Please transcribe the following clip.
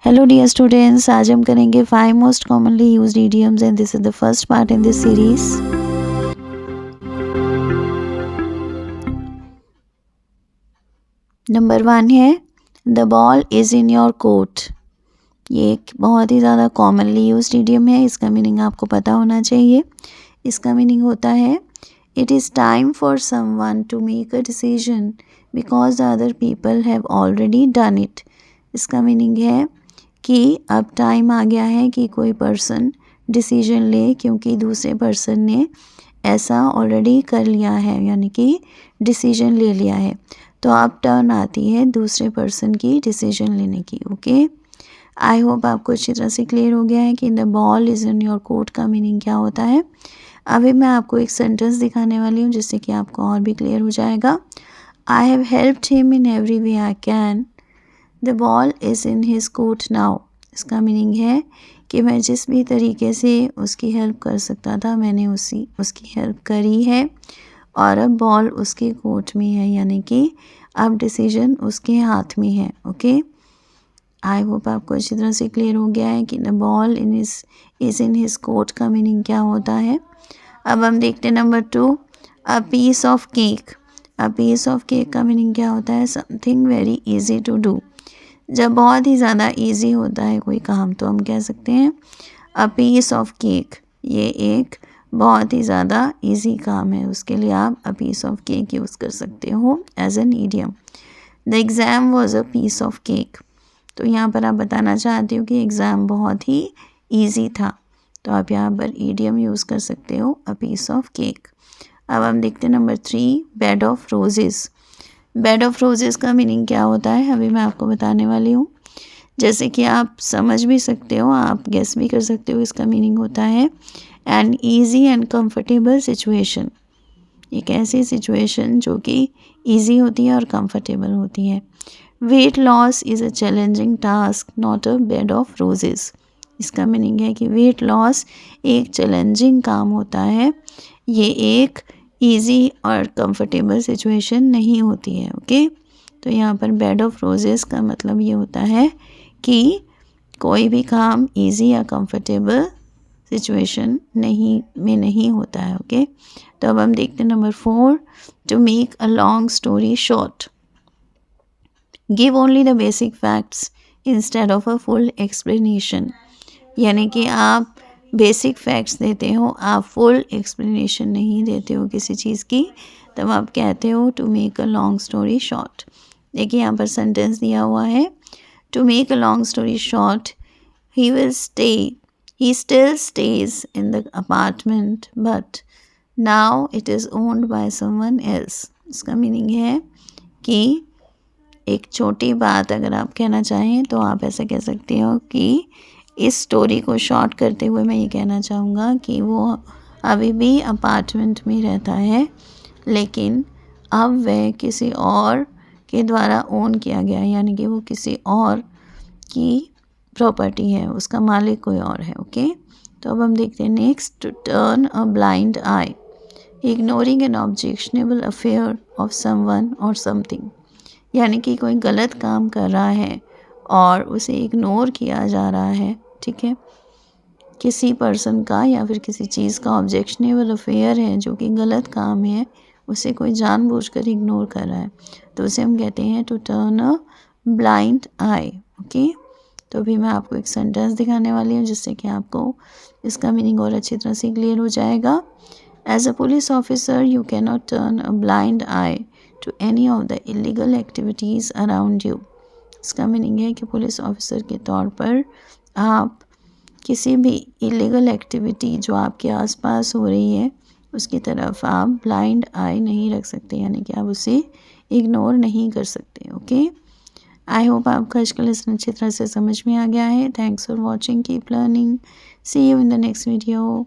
Hello dear students, आज हम करेंगे 5 most commonly used idioms and this is the first part in this series. Number 1 है the ball is in your court. ये एक बहुत ही ज़्यादा कॉमनली यूज्ड इडियम है। इसका मीनिंग आपको पता होना चाहिए। इसका मीनिंग होता है it is time for someone to make a decision because the other people have already done it. इसका मीनिंग है कि अब टाइम आ गया है कि कोई पर्सन डिसीजन ले क्योंकि दूसरे पर्सन ने ऐसा ऑलरेडी कर लिया है, यानी कि डिसीजन ले लिया है। तो अब टर्न आती है दूसरे पर्सन की डिसीजन लेने की। ओके, आई होप आपको अच्छी तरह से क्लियर हो गया है कि the ball is in your court का मीनिंग क्या होता है। अभी मैं आपको एक सेंटेंस दिखाने वाली हूँ जिससे कि आपको और भी क्लियर हो जाएगा। I have helped him in every way I can, the ball is in his court now. इसका मीनिंग है कि मैं जिस भी तरीके से उसकी हेल्प कर सकता था मैंने उसकी हेल्प करी है और अब बॉल उसके कोर्ट में है, यानी कि अब डिसीजन उसके हाथ में है। ओके, आई होप आपको अच्छी तरह से क्लियर हो गया है कि the ball is in his court का मीनिंग क्या होता है। अब हम देखते हैं number 2, a piece of cake. A piece of cake का मीनिंग क्या होता है? Something very easy to do. जब बहुत ही ज़्यादा इजी होता है कोई काम तो हम कह सकते हैं अ पीस ऑफ केक। ये एक बहुत ही ज़्यादा इजी काम है, उसके लिए आप a piece of cake use कर सकते हो as an idiom. The exam was a piece of cake. तो यहाँ पर आप बताना चाहते हो कि एग्ज़ाम बहुत ही ईजी था, तो आप यहाँ पर ईडियम यूज़ कर सकते हो अ पीस ऑफ केक। अब हम देखते हैं number 3, bed of roses. Bed of roses का मीनिंग क्या होता है अभी मैं आपको बताने वाली हूँ। जैसे कि आप समझ भी सकते हो, आप गेस भी कर सकते हो। इसका मीनिंग होता है an easy and comfortable situation. एक ऐसी सिचुएशन जो कि ईजी होती है और कंफर्टेबल होती है। Weight loss is a challenging task not a bed of roses. इसका मीनिंग है कि वेट लॉस एक चैलेंजिंग काम होता है, ये एक ईजी और कंफर्टेबल सिचुएशन नहीं होती है। ओके, तो यहाँ पर बेड ऑफ रोजेज़ का मतलब ये होता है कि कोई भी काम ईजी या कंफर्टेबल सिचुएशन नहीं होता है। ओके, तो अब हम देखते हैं number 4, to make a long story short. Give only the basic facts instead of a full explanation. यानी कि आप बेसिक फैक्ट्स देते हो, आप फुल एक्सप्लेनेशन नहीं देते हो किसी चीज़ की, तब आप कहते हो to make a long story short. देखिए यहाँ पर सेंटेंस दिया हुआ है, to make a long story short he still stays in the apartment but now it is owned by someone else। इसका मीनिंग है कि एक छोटी बात अगर आप कहना चाहें तो आप ऐसा कह सकते हो कि इस स्टोरी को शॉर्ट करते हुए मैं ये कहना चाहूँगा कि वो अभी भी अपार्टमेंट में रहता है, लेकिन अब वह किसी और के द्वारा ओन किया गया है, यानी कि वो किसी और की प्रॉपर्टी है, उसका मालिक कोई और है। ओके, तो अब हम देखते हैं next, to turn a blind eye. Ignoring an objectionable affair of someone और समथिंग। यानी कि कोई गलत काम कर रहा है और उसे इग्नोर किया जा रहा है, ठीक है, किसी पर्सन का या फिर किसी चीज़ का ऑब्जेक्शनेबल अफेयर है जो कि गलत काम है, उसे कोई जानबूझकर इग्नोर कर रहा है, तो उसे हम कहते हैं to turn a blind eye. Okay, तो अभी मैं आपको एक सेंटेंस दिखाने वाली हूँ जिससे कि आपको इसका मीनिंग और अच्छी तरह से क्लियर हो जाएगा। As a police officer you can not turn a blind eye to any of the illegal activities around you. इसका मीनिंग है कि पुलिस ऑफिसर के तौर पर आप किसी भी इलीगल एक्टिविटी जो आपके आसपास हो रही है उसकी तरफ आप ब्लाइंड आई नहीं रख सकते, यानी कि आप उसे इग्नोर नहीं कर सकते। ओके, आई होप आपका आज का लेसन अच्छी तरह से समझ में आ गया है। Thanks for watching, keep learning, see you in the next video.